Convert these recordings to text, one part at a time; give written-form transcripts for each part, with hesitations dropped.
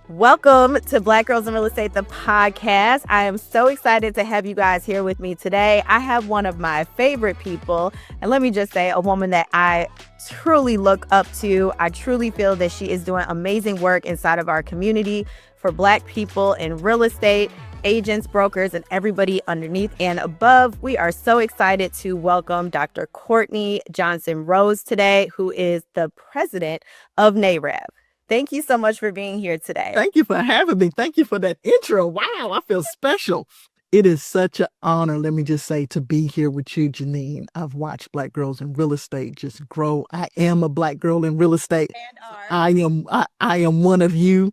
Welcome to Black Girls in Real Estate, the podcast. I am so excited to have you guys here with me today. I have one of my favorite people, and let me just say, a woman that I truly look up to. I truly feel that she is doing amazing work inside of our community for Black people in real estate, agents, brokers, and everybody underneath and above. We are so excited to welcome Dr. Courtney Johnson Rose today, who is the president of NAREB. Thank you so much for being here today. Thank you for having me. Thank you for that intro. Wow, I feel special. It is such an honor, let me just say, to be here with you, Janine. I've watched Black girls in real estate just grow. I am a Black girl in real estate. I am one of you,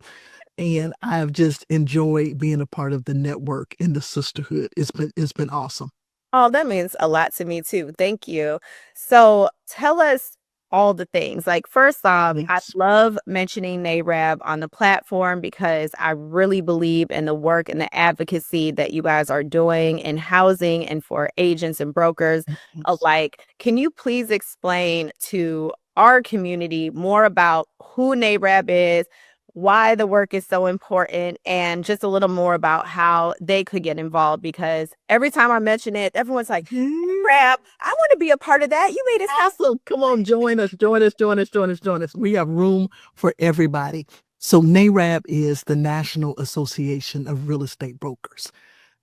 and I've just enjoyed being a part of the network and the sisterhood. It's been awesome. Oh, that means a lot to me too. Thank you. So tell us all the things. Like, first off, I love mentioning NAREB on the platform because I really believe in the work and the advocacy that you guys are doing in housing and for agents and brokers alike. Can you please explain to our community more about who NAREB is, why the work is so important, and just a little more about how they could get involved? Because every time I mention it, everyone's like, NAREB, I want to be a part of that. You made us awesome. Come on, join us. We have room for everybody. So NAREB is the National Association of Real Estate Brokers.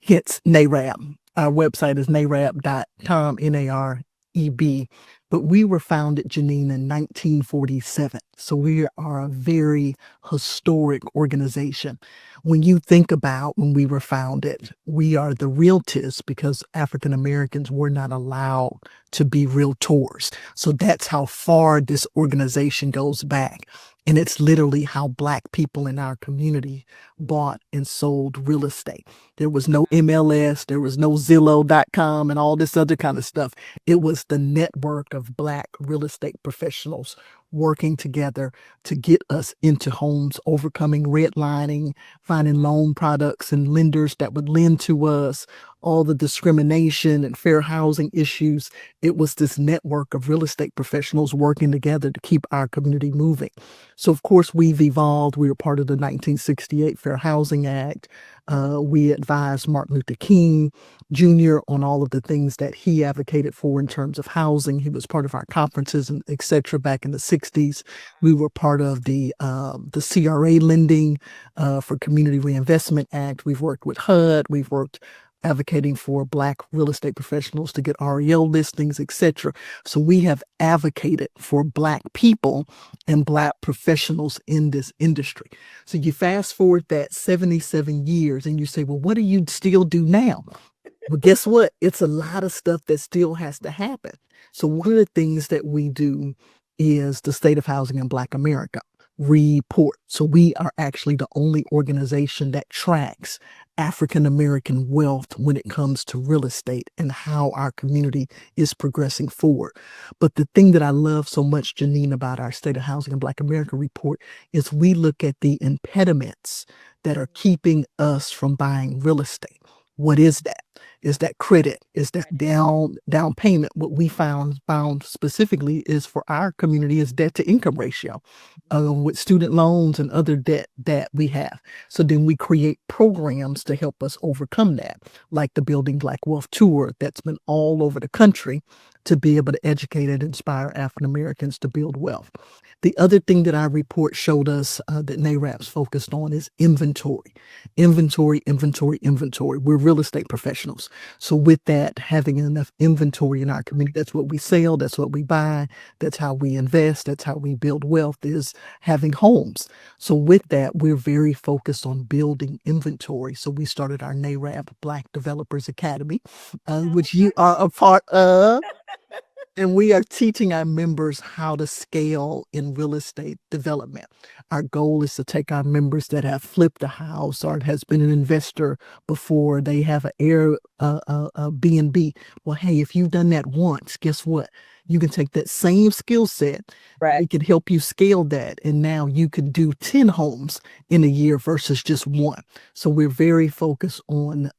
Hence NAREB. Our website is nareb.com, NAREB. But we were founded, Janine, in 1947. So we are a very historic organization. When you think about when we were founded, we are the realtors because African Americans were not allowed to be realtors. So that's how far this organization goes back. And it's literally how Black people in our community bought and sold real estate. There was no MLS, there was no Zillow.com and all this other kind of stuff. It was the network of Black real estate professionals working together to get us into homes, overcoming redlining, finding loan products and lenders that would lend to us, all the discrimination and fair housing issues. It was this network of real estate professionals working together to keep our community moving. So, of course, we've evolved. We were part of the 1968 Fair Housing Act. We advised Martin Luther King Jr. on all of the things that he advocated for in terms of housing. He was part of our conferences and et cetera back in the 60s. We were part of the CRA lending for Community Reinvestment Act. We've worked with HUD. We've worked advocating for Black real estate professionals to get REO listings, etc. So we have advocated for Black people and Black professionals in this industry. So you fast forward that 77 years and you say, well, what do you still do now? Well, guess what? It's a lot of stuff that still has to happen. So one of the things that we do is the State of Housing in Black America report. So we are actually the only organization that tracks African American wealth when it comes to real estate and how our community is progressing forward. But the thing that I love so much, Janine, about our State of Housing in Black America report is we look at the impediments that are keeping us from buying real estate. What is that? Is that credit? Is that down payment? What we found specifically is for our community is debt to income ratio with student loans and other debt that we have. So then we create programs to help us overcome that, like the Building Black Wealth Tour that's been all over the country to be able to educate and inspire African Americans to build wealth. The other thing that our report showed us that NAREB's focused on is inventory. Inventory. We're real estate professionals. So with that, having enough inventory in our community, that's what we sell, that's what we buy, that's how we invest, that's how we build wealth, is having homes. So with that, we're very focused on building inventory. So we started our NAREB Black Developers Academy, which you are a part of. And we are teaching our members how to scale in real estate development. Our goal is to take our members that have flipped a house or has been an investor before, they have an Airbnb. Well, hey, if you've done that once, guess what? You can take that same skill set. Right. It can help you scale that. And now you could do 10 homes in a year versus just one. So we're very focused on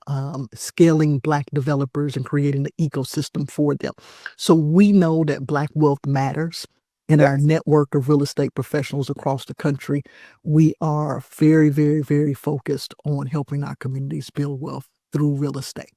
scaling Black developers and creating the ecosystem for them. So we know that Black wealth matters. in our Yes. network of real estate professionals across the country, we are very, very, very focused on helping our communities build wealth through real estate.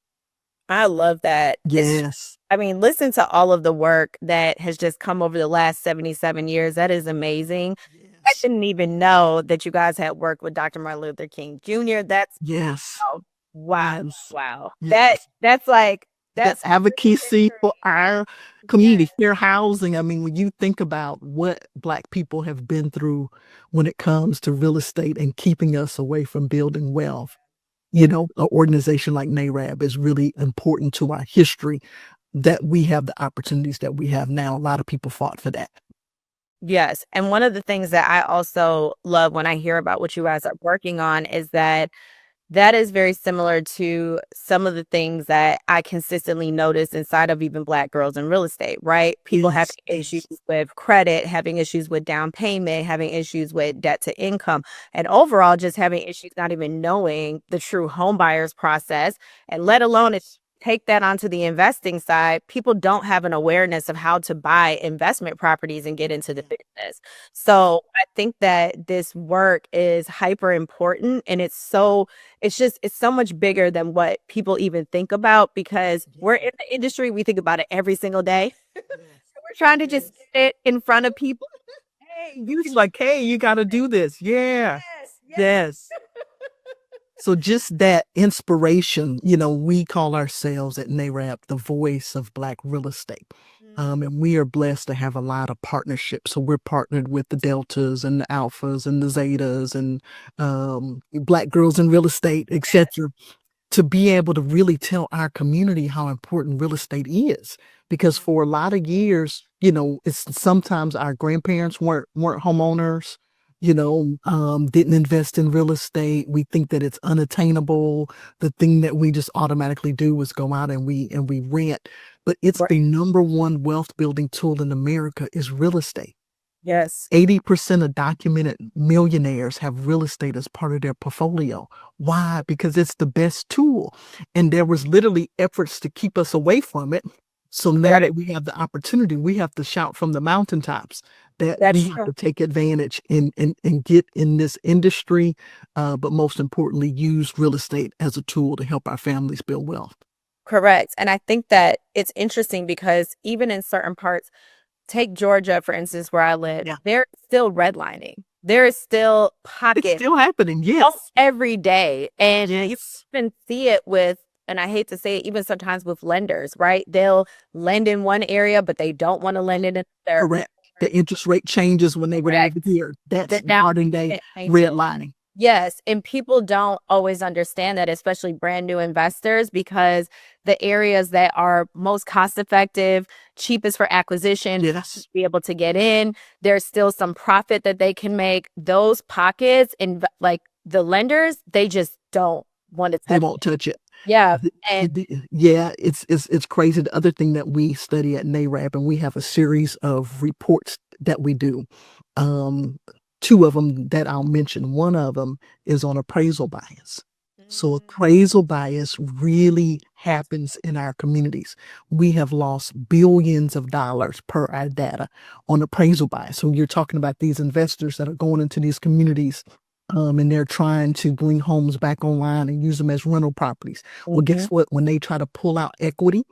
I love that. Yes. I mean, listen to all of the work that has just come over the last 77 years. That is amazing. I Yes. didn't even know that you guys had worked with Dr. Martin Luther King Jr. That's Yes. wow. Wow. Yes. Wow. Yes. That's like The that's advocacy for our community, yes. fair housing. I mean, when you think about what Black people have been through when it comes to real estate and keeping us away from building wealth, an organization like NAREB is really important to our history that we have the opportunities that we have now. A lot of people fought for that. Yes. And one of the things that I also love when I hear about what you guys are working on is that that is very similar to some of the things that I consistently notice inside of even Black girls in real estate, right? People having Yes, issues yes, with credit, having issues with down payment, having issues with debt to income, and overall just having issues not even knowing the true home buyers process, and let alone if take that onto the investing side, people don't have an awareness of how to buy investment properties and get into the business. So I think that this work is hyper important, and it's so much bigger than what people even think about because we're in the industry, we think about it every single day. We're trying to just yes. get it in front of people. Hey, you It's can like, hey, you got to do this. Yeah. yes, yes. Yes. So just that inspiration, we call ourselves at NAREB the voice of Black real estate. Mm, And we are blessed to have a lot of partnerships. So we're partnered with the Deltas and the Alphas and the Zetas and Black girls in real estate, etc., to be able to really tell our community how important real estate is. Because for a lot of years, it's sometimes our grandparents weren't homeowners, didn't invest in real estate. We think that it's unattainable. The thing that we just automatically do is go out and we rent. But it's right. the number one wealth building tool in America is real estate. Yes. 80% of documented millionaires have real estate as part of their portfolio. Why? Because it's the best tool. And there was literally efforts to keep us away from it. So now Right. that we have the opportunity, we have to shout from the mountaintops that That's we have true. to take advantage and get in this industry, but most importantly, use real estate as a tool to help our families build wealth. Correct. And I think that it's interesting because even in certain parts, take Georgia, for instance, where I live, Yeah. they're still redlining. There is still It's pockets still happening. almost Yes. every day. And you Yes. even see it with, and I hate to say it, even sometimes with lenders, right? They'll lend in one area, but they don't want to lend in another. Correct. The interest rate changes when they get Correct. over here. That's The down modern day payment changes. redlining. Yes, and people don't always understand that, especially brand new investors, because the areas that are most cost effective, cheapest for acquisition, Yes. be able to get in, there's still some profit that they can make. Those pockets and like the lenders, they just don't want to They touch. won't touch it. Yeah, The- and yeah, it's crazy. The other thing that we study at NAREB, and we have a series of reports that we do. Um, Two of them that I'll mention. One of them is on appraisal bias. So mm, appraisal bias really happens in our communities. We have lost billions of dollars per our data on appraisal bias. So you're talking about these investors that are going into these communities, and they're trying to bring homes back online and use them as rental properties. Well, guess mhm. what? When they try to pull out equity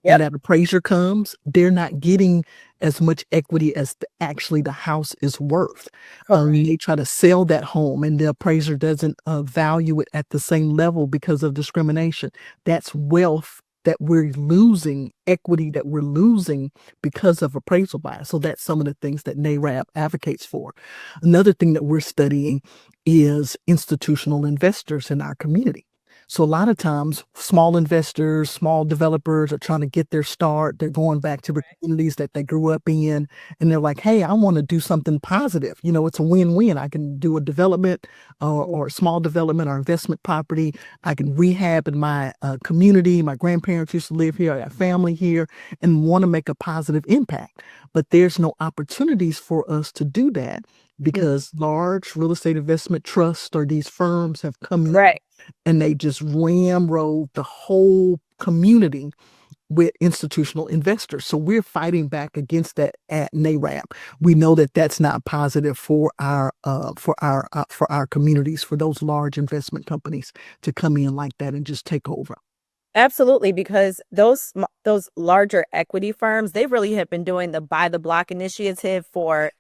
and Yep, that appraiser comes, they're not getting as much equity as actually the house is worth. correct. They try to sell that home and the appraiser doesn't value it at the same level because of discrimination. That's wealth that we're losing, equity that we're losing because of appraisal bias. So that's some of the things that NAREB advocates for. Another thing that we're studying is institutional investors in our community. So a lot of times, small investors, small developers are trying to get their start. They're going back to the communities that they grew up in, and they're like, "Hey, I want to do something positive. It's a win-win. I can do a development or a small development or investment property. I can rehab in my community. My grandparents used to live here. I got family here, and want to make a positive impact. But there's no opportunities for us to do that Mm, because large real estate investment trusts or these firms have come in right. and they just ramrolled the whole community with institutional investors. So we're fighting back against that at NAREB. We know that that's not positive for our communities, for those large investment companies to come in like that and just take over. Absolutely, because those larger equity firms, they really have been doing the buy the block initiative for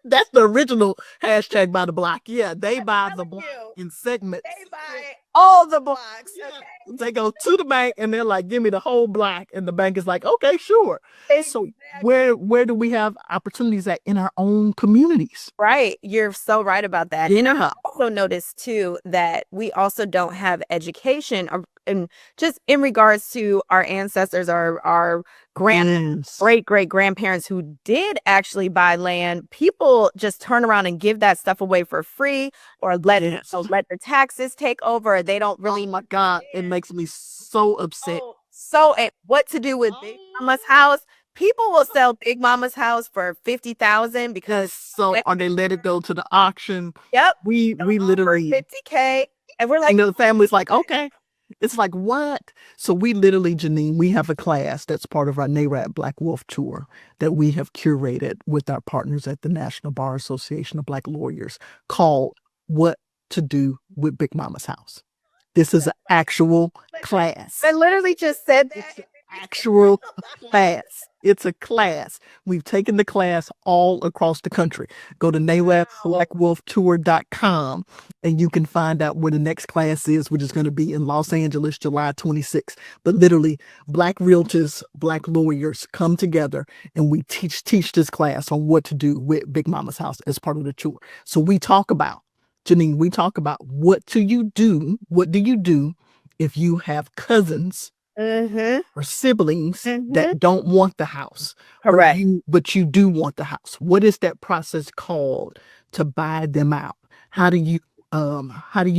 That's the original hashtag by the block. Yeah, they buy the block in segments. they buy all the blocks. Yeah. Okay. They go to the bank and they're like, "Give me the whole block," and the bank is like, "Okay, sure." So where do we have opportunities at in our own communities? Right. You're so right about that. And I also noticed too that we also don't have education and just in regards to our ancestors, our Yes. great great grandparents who did actually buy land. People just turn around and give that stuff away for free or Yes. let their taxes take over. They don't really Oh my God, it makes me so upset. what to do with Big Mama's house? People will sell Big Mama's house for 50,000 because So, or they let it go to the auction. yep, We literally, 50K. And we're like, and the family's like, okay. It's like, what? So we literally, Janine, we have a class that's part of our NAREB Black Wolf Tour that we have curated with our partners at the National Bar Association of Black Lawyers called What to Do with Big Mama's House. This is an actual class. I literally just said that. It's an actual class. It's a class. We've taken the class all across the country. Go to NAREBBlackWolfTour.com and you can find out where the next class is, which is going to be in Los Angeles, July 26th. But literally, Black realtors, Black lawyers come together and we teach this class on what to do with Big Mama's house as part of the tour. So we talk about, Janine, we talk about what do you do? What do you do if you have cousins or siblings that don't want the house, Correct. but you do want the house? What is that process called to buy them out? How do you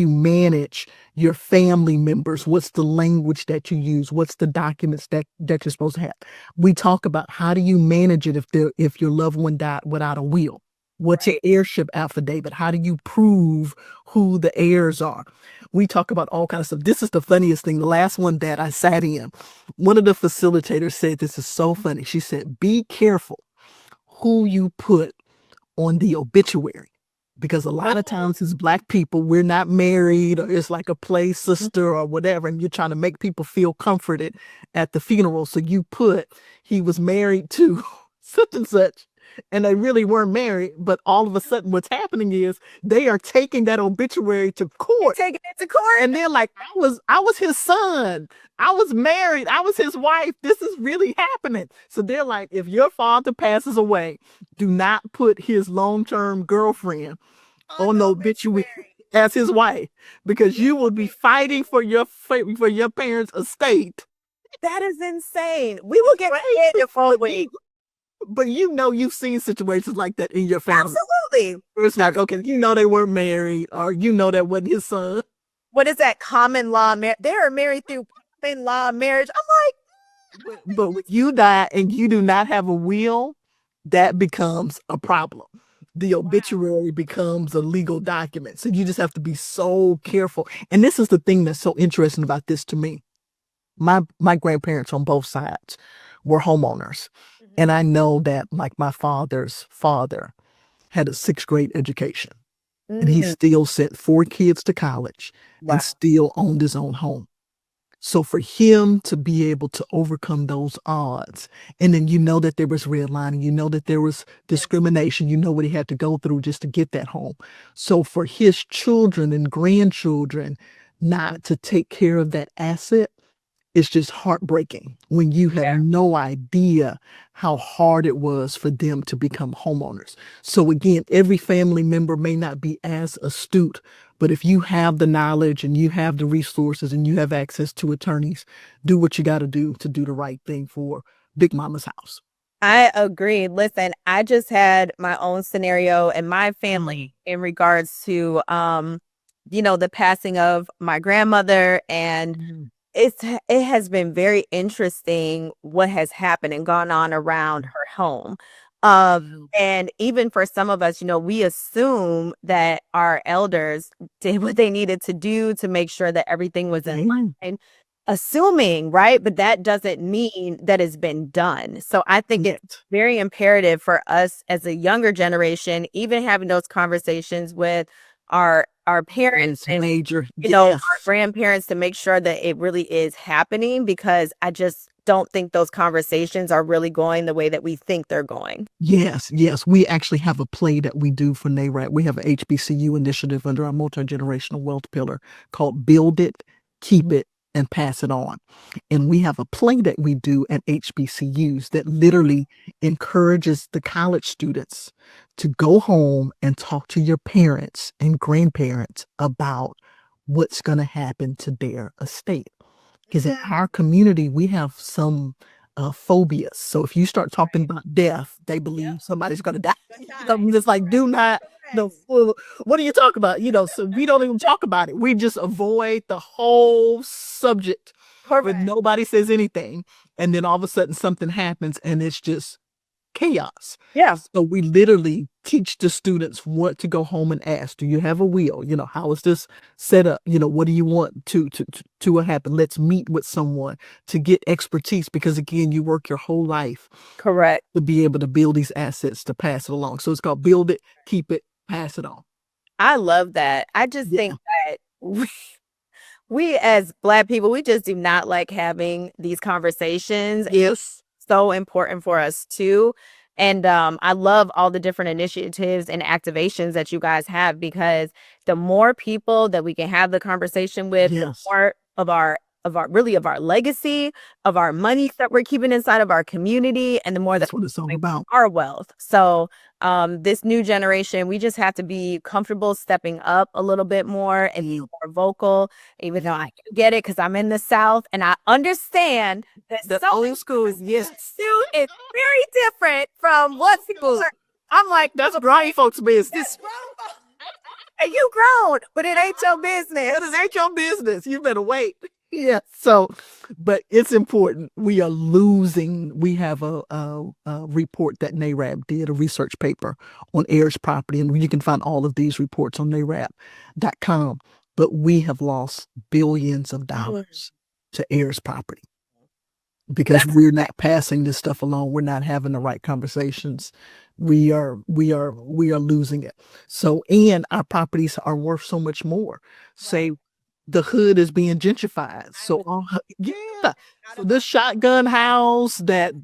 manage your family members? What's the language that you use? What's the documents that you're supposed to have? We talk about how do you manage it if your loved one died without a will? What's your heirship affidavit? How do you prove who the heirs are? We talk about all kinds of stuff. This is the funniest thing. The last one that I sat in, one of the facilitators said, this is so funny. She said, be careful who you put on the obituary. Because a lot of times as Black people, we're not married or it's like a play sister or whatever. And you're trying to make people feel comforted at the funeral. So you put, he was married to such and such. And they really weren't married, but all of a sudden what's happening is they are taking that obituary to court. Taking it to court. And they're like, I was his son. I was married. I was his wife. This is really happening. So they're like, if your father passes away, do not put his long-term girlfriend on the obituary as his wife, because you will be fighting for your parents' estate. That is insane. We will get hit if only. But you've seen situations like that in your family. Absolutely. It's like, okay, they weren't married, or that wasn't his son. What is that common law? They are married through common law marriage. I'm like, but when you die and you do not have a will, that becomes a problem. The obituary becomes a legal document. So you just have to be so careful. And this is the thing that's so interesting about this to me. My grandparents on both sides were homeowners. And I know that, like, my father's father had a 6th grade education and he still sent 4 kids to college and still owned his own home. So for him to be able to overcome those odds, and then that there was redlining, that there was discrimination, what he had to go through just to get that home. So for his children and grandchildren not to take care of that asset, it's just heartbreaking when you have no idea how hard it was for them to become homeowners. So again, every family member may not be as astute, but if you have the knowledge and you have the resources and you have access to attorneys, do what you got to do the right thing for Big Mama's house. I agree. Listen, I just had my own scenario in my family in regards to, the passing of my grandmother, and it has been very interesting what has happened and gone on around her home. And even for some of us, we assume that our elders did what they needed to do to make sure that everything was in line. assuming, right? But that doesn't mean that it's been done. So I think it's Yet. very imperative for us as a younger generation, even having those conversations with our parents It's and major. our Yes. grandparents to make sure that it really is happening because I just don't think those conversations are really going the way that we think they're going. Yes, yes. We actually have a play that we do for NAREB. We have an HBCU initiative under our multi-generational wealth pillar called Build It, Keep It, and Pass It On. And we have a play that we do at HBCUs that literally encourages the college students to go home and talk to your parents and grandparents about what's going to happen to their estate. Because in our community, we have some phobias. So if you start talking about death, they believe somebody's going to die. It's like, do not. No, well, what are you talking about? So we don't even talk about it. We just avoid the whole subject, but nobody says anything. And then all of a sudden something happens and it's just chaos. Yeah. So we literally teach the students what to go home and ask. Do you have a will? How is this set up? What do you want to happen? Let's meet with someone to get expertise because again, you work your whole life Correct. to be able to build these assets to pass it along. So it's called Build It, Keep It, Pass It On. I love that. I just Yeah. think that we as Black people, we just do not like having these conversations. Yes. So important for us too. And I love all the different initiatives and activations that you guys have because the more people that we can have the conversation with, the Yes. more of our legacy, of our money that we're keeping inside of our community, and the more That's that what it's all about. our wealth. So this new generation, we just have to be comfortable stepping up a little bit more and be more vocal, even though I get it because I'm in the South and I understand that The some old school is yes. suit is very different from what people are. I'm like, That's grown folks' business. and you grown, but it ain't your business. It ain't your business. You better wait. Yeah. So, but it's important. We are losing. We have a report that NAREB did, a research paper on heirs property, and you can find all of these reports on NAREB.com. But we have lost billions of dollars to heirs property because we're not passing this stuff along. We're not having the right conversations. We are losing it. So, and our properties are worth so much more. Say the hood is being gentrified. So, yeah. So this shotgun house that,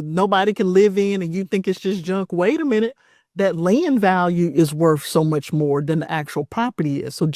nobody can live in and you think it's just junk. Wait a minute. That land value is worth so much more than the actual property is. So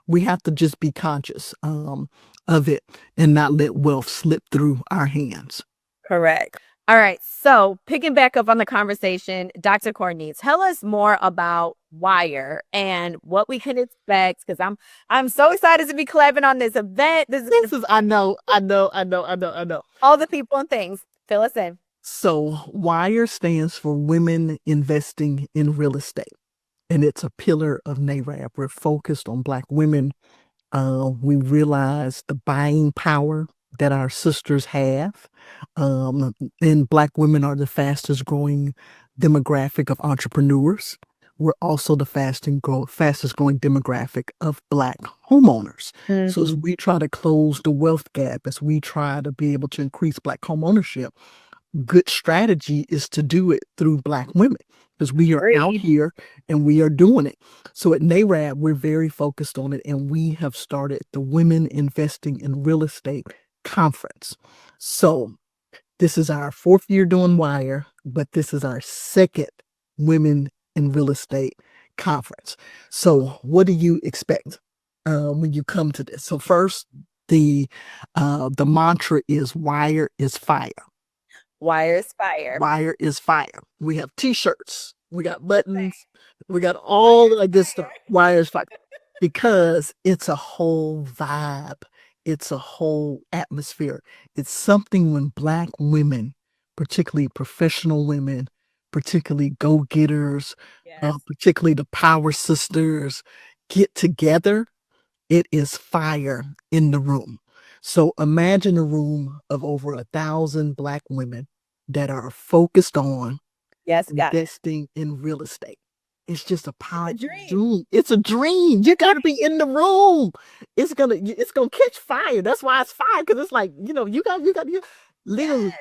we have to just be conscious of it and not let wealth slip through our hands. Correct. All right. So picking back up on the conversation, Dr. Courtney, tell us more about WIRE and what we can expect. Because I'm so excited to be collabing on this event. This is I know. all the people and things. Fill us in. So WIRE stands for Women Investing in Real Estate, and it's a pillar of NAREB. We're focused on Black women. We realize the buying power that our sisters have. And Black women are the fastest growing demographic of entrepreneurs. We're also the fastest growing demographic of Black homeowners. So as we try to close the wealth gap, as we try to be able to increase Black home ownership, good strategy is to do it through Black women because we are out here and we are doing it. So at NAREB, we're very focused on it, and we have started the Women Investing in Real Estate Conference. So this is our 4th year doing WIRE, but this is our 2nd Women in Real Estate Conference. So what do you expect when you come to this? So first, the mantra is WIRE is fire. WIRE is fire. WIRE is fire. We have t-shirts. We got buttons. We got all of this stuff. WIRE is fire. Because it's a whole vibe. It's a whole atmosphere. It's something when Black women, particularly professional women, particularly go-getters, particularly the power sisters, get together, it is fire in the room. So imagine a room of over 1,000 Black women that are focused on investing in real estate. It's just a powerful dream. It's a dream. You got to be in the room. it's gonna catch fire. That's why it's fire, because it's like, you literally, Yes.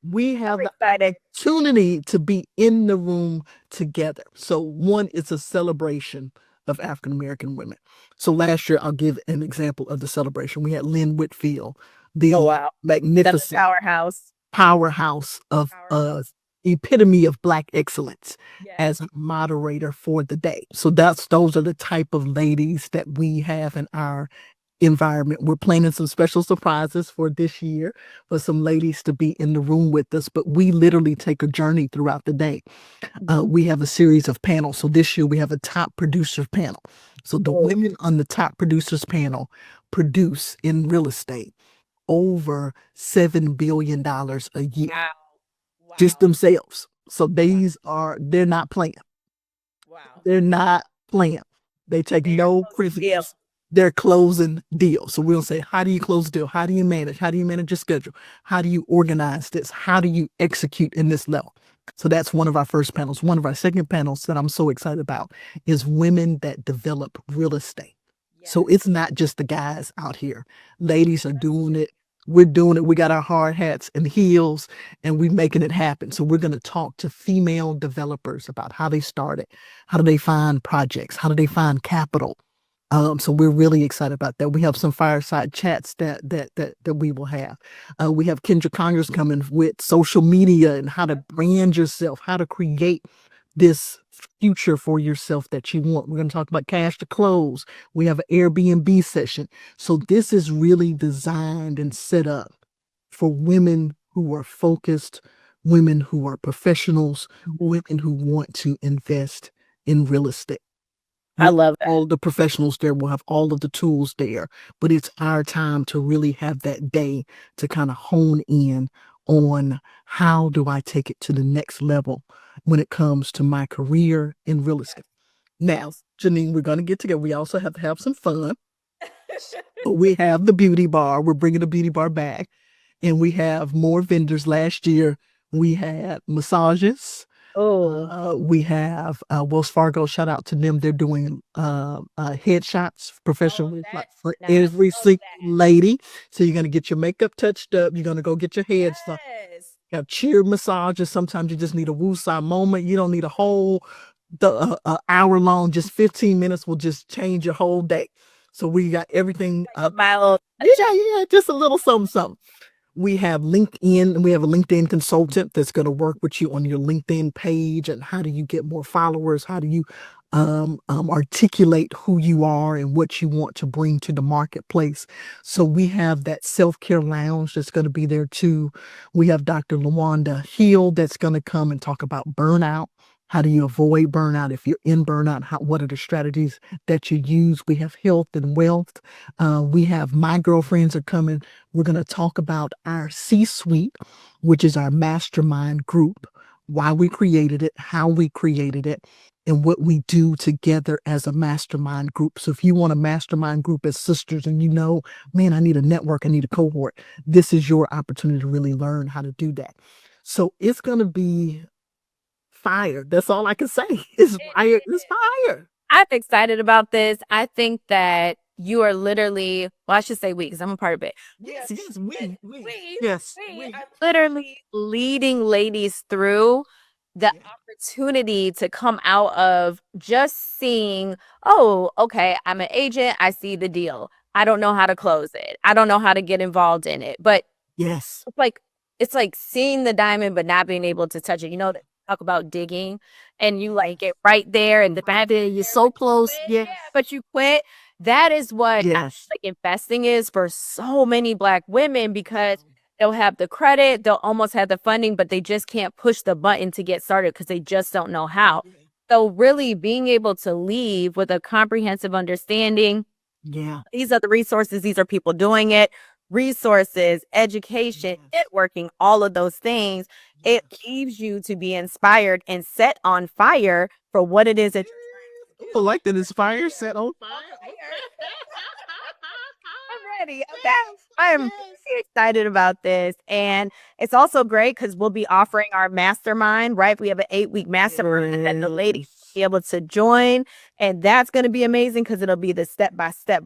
we I'm have the excited. opportunity to be in the room together. So one, it's a celebration of African American women. So last year, I'll give an example of the celebration. We had Lynn Whitfield, Oh the wow. That's a magnificent powerhouse. powerhouse of Powerhouse. epitome of Black excellence, Yes. as a moderator for the day. So those are the type of ladies that we have in our environment. We're planning some special surprises for this year for some ladies to be in the room with us, but we literally take a journey throughout the day. We have a series of panels. So this year we have a top producer panel. So the Oh, women on the top producers panel produce in real estate over $7 billion a year, wow. just Wow. themselves. So Wow. they're not playing. Wow. They're not playing. They take They are no closing deals. prisoners. They're closing deals. So we'll say, how do you close a deal? How do you manage? How do you manage your schedule? How do you organize this? How do you execute in this level? So that's one of our first panels. One of our second panels that I'm so excited about is women that develop real estate. So Yes. it's not just the guys out here. Ladies are doing it. We're doing it. We got our hard hats and heels, and we're making it happen. So we're going to talk to female developers about how they started. How do they find projects? How do they find capital? So we're really excited about that. We have some fireside chats that we will have. We have Kendra Conyers coming with social media and how to brand yourself, how to create this future for yourself that you want. We're going to talk about cash to close. We have an Airbnb session. So this is really designed and set up for women who are focused, women who are professionals, women who want to invest in real estate. I We'll love that. all the professionals there. We'll have all of the tools there, but it's our time to really have that day to kind of hone in on how do I take it to the next level when it comes to my career in real estate. Now, Janine, we're going to get together. We also have to have some fun. We have the beauty bar. We're bringing the beauty bar back, and we have more vendors. Last year, we had massages. Oh, We have Wells Fargo. Shout out to them. They're doing headshots oh, professionally, like that's for nice. every Love single that. lady. So you're gonna get your makeup touched up. You're gonna go get your head done. Yes. Have cheer massages. Sometimes you just need a woosah moment. You don't need a whole hour long. Just 15 minutes will just change your whole day. So we got everything up. My little Yeah, yeah, just a little something, something. We have LinkedIn. We have a LinkedIn consultant that's going to work with you on your LinkedIn page and how do you get more followers? How do you articulate who you are and what you want to bring to the marketplace? So we have that self-care lounge that's going to be there too. We have Dr. Lawanda Hill that's going to come and talk about burnout. How do you avoid burnout? If you're in burnout, what are the strategies that you use? We have health and wealth. We have my girlfriends are coming. We're going to talk about our C suite, which is our mastermind group, why we created it, how we created it, and what we do together as a mastermind group. So if you want a mastermind group as sisters and man, I need a network, I need a cohort, this is your opportunity to really learn how to do that. So it's going to be fire. That's all I can say. It's It fire. It's is. fire. I'm excited about this. I think that you are literally, well, I should say we, because I'm a part of it. Yes, yes, We, yes, we we. are literally leading ladies through the Yeah. opportunity to come out of just seeing, oh, okay, I'm an agent. I see the deal. I don't know how to close it. I don't know how to get involved in it. But Yes. it's like it's like seeing the diamond but not being able to touch it. You know, they talk about digging and you like get right there and the Right diamond there, is you're there, so but you close. quit. Yes. Yeah, but you quit. That is what I Yes. feel like investing is for so many Black women because they'll have the credit, they'll almost have the funding, but they just can't push the button to get started because they just don't know how. So really being able to leave with a comprehensive understanding, Yeah. these are the resources, these are people doing it, resources, education, Yes. networking, all of those things. It Yes. leaves you to be inspired and set on fire for what it is that you're trying to I do. like that it's fire set on On fire. fire. I'm ready. Okay. I'm Yes. very excited about this. And it's also great because we'll be offering our mastermind, right? We have an 8-week mastermind that the ladies Yes. be able to join, and that's going to be amazing because it'll be the step by step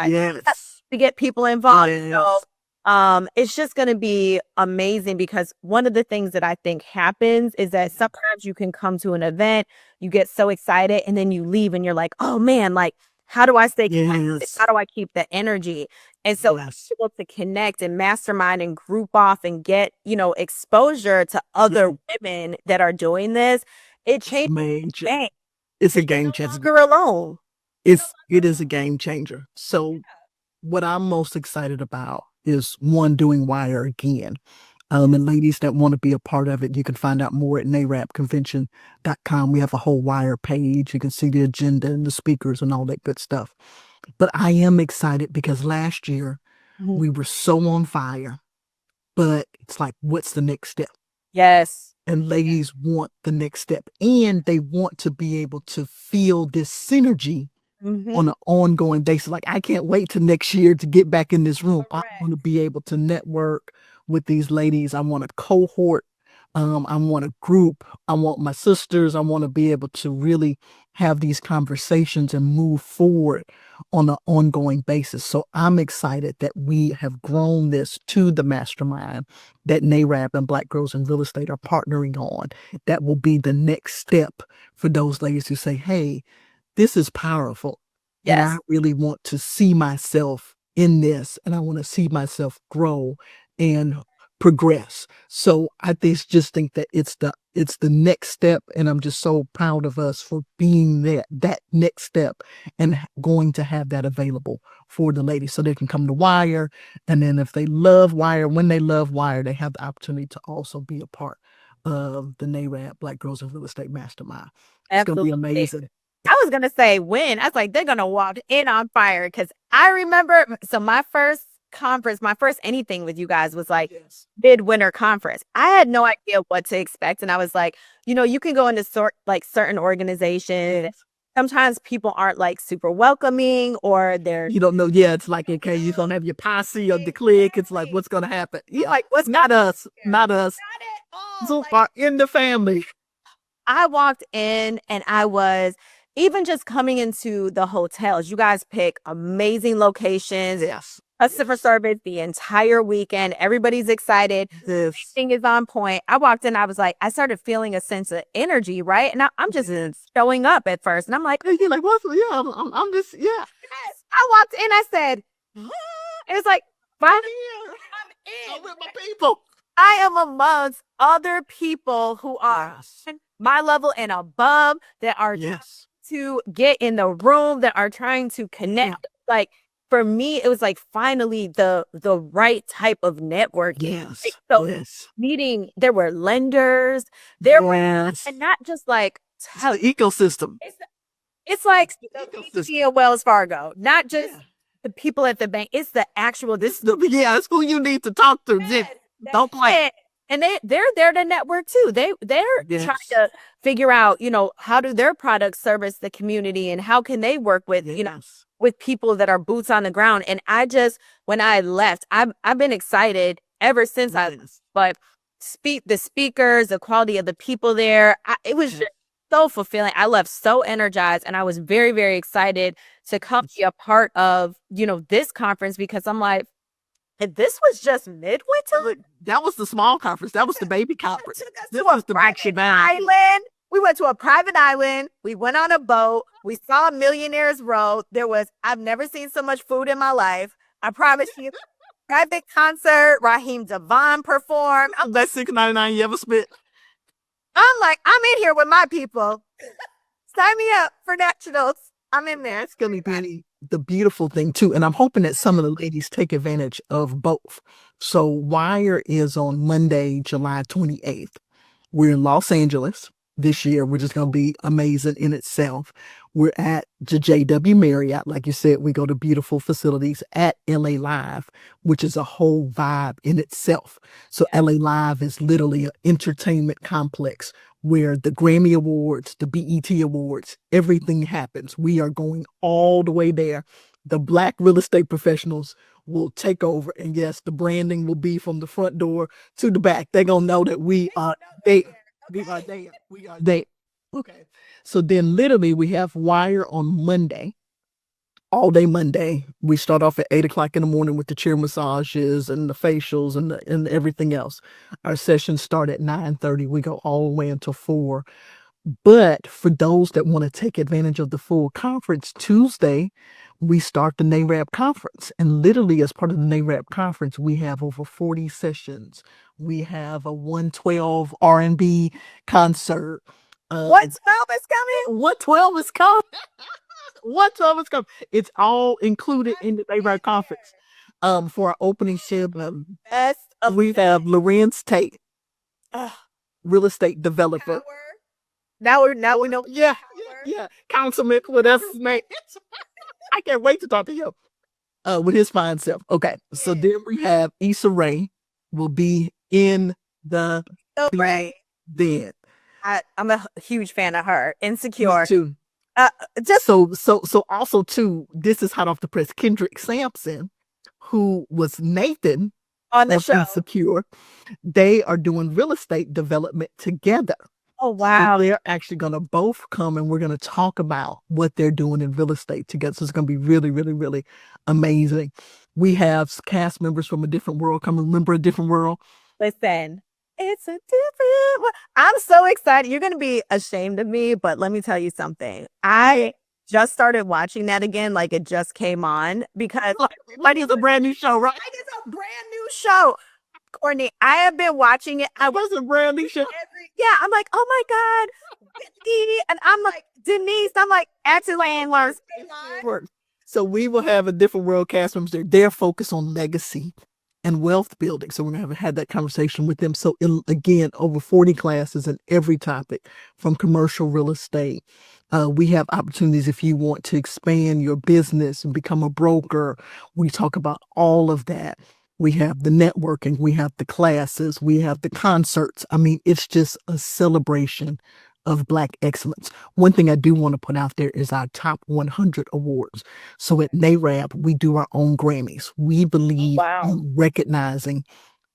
Yes. to get people involved. So, it's just going to be amazing because one of the things that I think happens is that sometimes you can come to an event, you get so excited, and then you leave and you're like, oh man, like, how do I stay connected? Yes. How do I keep the energy? And so Yes. able to connect and mastermind and group off and get, exposure to other women that are doing this, it changes Major. things. It's a You're game no changer. longer alone. It is a game changer. So what I'm most excited about is one, doing Wire again. And ladies that want to be a part of it, you can find out more at narabconvention.com. We have a whole Wire page. You can see the agenda and the speakers and all that good stuff. But I am excited because last year Mhm. we were so on fire, but it's like, what's the next step? Yes. And ladies want the next step, and they want to be able to feel this synergy Mhm. on an ongoing basis. Like, I can't wait till next year to get back in this room. I Correct. want to be able to network with these ladies. I want a cohort. I want a group. I want my sisters. I want to be able to really have these conversations and move forward on an ongoing basis. So I'm excited that we have grown this to the mastermind that NAREB and Black Girls in Real Estate are partnering on. That will be the next step for those ladies who say, hey, this is powerful. And I Yes. really want to see myself in this, and I want to see myself grow and progress. So just think that it's the next step, and I'm just so proud of us for being that next step and going to have that available for the ladies so they can come to Wire. And then if they love Wire, when they love Wire, they have the opportunity to also be a part of the NAREB Black Girls in Real Estate Mastermind. It's going to be Absolutely. amazing. I was gonna say when. I was like, they're gonna walk in on fire because I remember. So my first conference, my first anything with you guys was like Yes. midwinter conference. I had no idea what to expect, and I was like, you can go into certain organizations. Sometimes people aren't like super welcoming, or they're You don't know. Yeah, it's like, okay, you don't have your posse or the clique. It's like, what's going to happen? Yeah, like, what's not us. Not us. not at all. So far in the family. I walked in and I was even just coming into the hotels. You guys pick amazing locations, Yes. customer service the entire weekend. Everybody's excited. Yes. Everything is on point. I walked in, I was like, I started feeling a sense of energy, right? And I'm just showing up at first. And I'm like, You're like, what's, yeah, I'm just, yeah. yes. I walked in, I said, "Huh?" It was like, finally, I'm I'm in. with my people. I am amongst other people who are Yes. my level and above that are Yes. to get in the room, that are trying to connect. Like for me, it was like finally the right type of networking. Like, Yes. so Yes. meeting, there were lenders, there were, Yes. and not just like It's the ecosystem. it's like The the ecosystem. BT at Wells Fargo, not just Yeah. the people at the bank. It's the actual Yeah, it's who you need to talk to. yes, Don't play. it. And they're there to network too. They're trying Yes. to figure out, how do their products service the community and how can they work with, Yes. with people that are boots on the ground. And when I left, I've been excited ever since Yes. but the speakers, the quality of the people there, it was Yes. just so fulfilling. I left so energized and I was very, very excited to come be a part of, this conference because I'm like, if this was just midwinter, Look, that was the small conference. That was the baby conference. took us This to a was the private island. We went to a private island. We went on a boat. We saw Millionaires Row. I've never seen so much food in my life. I promise you. Private concert. Raheem Devon performed. Best $6.99 you ever spent. I'm like, I'm in here with my people. Sign me up for nationals. I'm in there. It's going to be the beautiful thing too. And I'm hoping that some of the ladies take advantage of both. So Wire is on Monday, July 28th. We're in Los Angeles this year, which is going to be amazing in itself. We're at the JW Marriott. Like you said, we go to beautiful facilities at LA Live, which is a whole vibe in itself. So LA Live is literally an entertainment complex where the Grammy Awards, the BET Awards, everything happens. We are going all the way there. The Black real estate professionals will take over. And yes, the branding will be from the front door to the back. They're going to know that we are there. We are there. We are there. Okay. So then literally we have Wire on Monday, all day Monday. We start off at 8 o'clock in the morning with the chair massages and the facials and everything else. Our sessions start at 9:30. We go all the way until 4. But for those that want to take advantage of the full conference, Tuesday, we start the NAREB conference. And literally, as part of the NAREB conference, we have over 40 sessions. We have a 112 R&B concert. What 12 is coming? 112 is coming. 112 is coming. It's all included in the NAREB conference. For our opening ship, Best of we have Lorenz Tate, Ugh. real estate developer. Now we know. Yeah. Councilman, what else his name? I can't wait to talk to him. With his fine self. Okay. So then we have Issa Rae will be in the So right. then. I'm a huge fan of her. Insecure. Me too. Just so also too, this is hot off the press. Kendrick Sampson, who was Nathan on the of show. Insecure, they are doing real estate development together. Oh wow. So they're actually going to both come and we're going to talk about what they're doing in real estate together. So it's going to be really, really, really amazing. We have cast members from A Different World come. Remember A Different World? Listen, it's a different world. I'm so excited. You're going to be ashamed of me, but let me tell you something. I just started watching that again, like it just came on because like it's a brand new show, right? Like it's a brand new show. Courtney, I have been watching it. I was a brand new show. I'm like, oh my God. And I'm like, Denise, I'm like, excellent. So we will have A Different World cast members there. They're focused on legacy and wealth building. So we're going to have had that conversation with them. So again, over 40 classes in every topic from commercial real estate. We have opportunities if you want to expand your business and become a broker. We talk about all of that. We have the networking, we have the classes, we have the concerts. I mean, it's just a celebration of Black excellence. One thing I do want to put out there is our top 100 awards. So at NAREB, we do our own Grammys. We believe in recognizing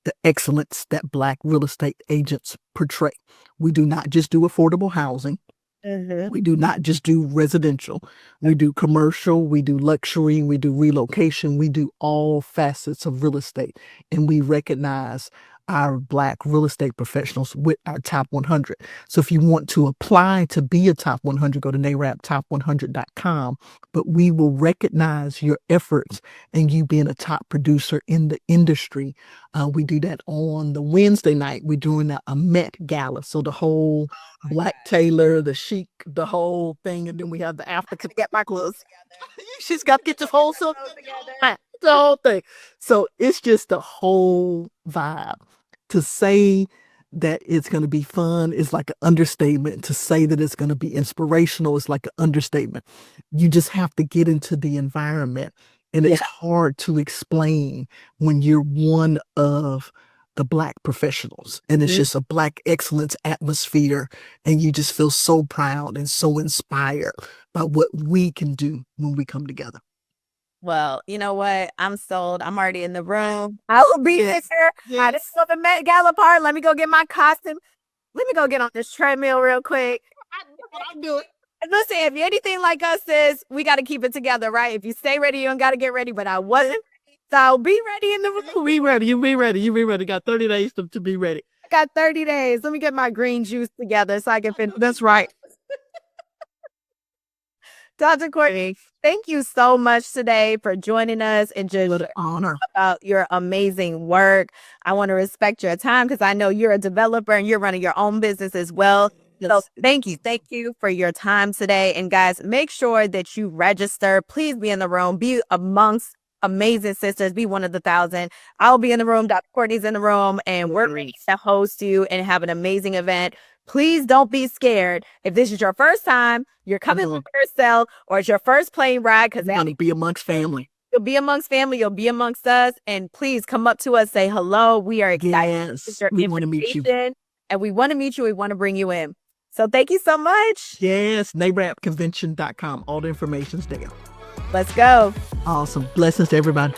the excellence that Black real estate agents portray. We do not just do affordable housing. We do not just do residential. We do commercial, we do luxury, we do relocation, we do all facets of real estate. And we recognize our Black real estate professionals with our top 100. So if you want to apply to be a top 100, go to NAREBtop100.com. But we will recognize your efforts and you being a top producer in the industry. We do that on the Wednesday night. We're doing a Met Gala. So the whole Black Taylor, the chic, the whole thing. And then we have the after. To get my clothes together. She's got to get this whole stuff together. The whole thing. So it's just the whole vibe. To say that it's going to be fun is like an understatement. To say that it's going to be inspirational is like an understatement. You just have to get into the environment. And it's hard to explain when you're one of the Black professionals. And it's just a Black excellence atmosphere. And you just feel so proud and so inspired by what we can do when we come together. Well, you know what? I'm sold. I'm already in the room. I will be there. This is the Met Gala part. Let me go get my costume. Let me go get on this treadmill real quick. I'll do it. And listen, if you're anything like us, is we got to keep it together, right? If you stay ready, you don't got to get ready. But I wasn't. So I'll be ready in the room. Be ready. You be ready. You be ready. Got 30 days to be ready. I got 30 days. Let me get my green juice together so I can finish. That's right. Dr. Courtney, thank you so much today for joining us and just honor about your amazing work. I want to respect your time because I know you're a developer and you're running your own business as well. Yes. So thank you for your time today. And guys, make sure that you register. Please be in the room. Be amongst amazing sisters. Be one of the 1,000. I'll be in the room. Dr. Courtney's in the room, and we're ready to host you and have an amazing event. Please don't be scared. If this is your first time, you're coming for yourself, or it's your first plane ride, because that'll be amongst family. You'll be amongst family. You'll be amongst us. And please come up to us, say hello. We are excited. Yes, we want to meet you. And we want to meet you. We want to bring you in. So thank you so much. Yes, NAREBconvention.com. All the information's there. Let's go. Awesome. Blessings to everybody.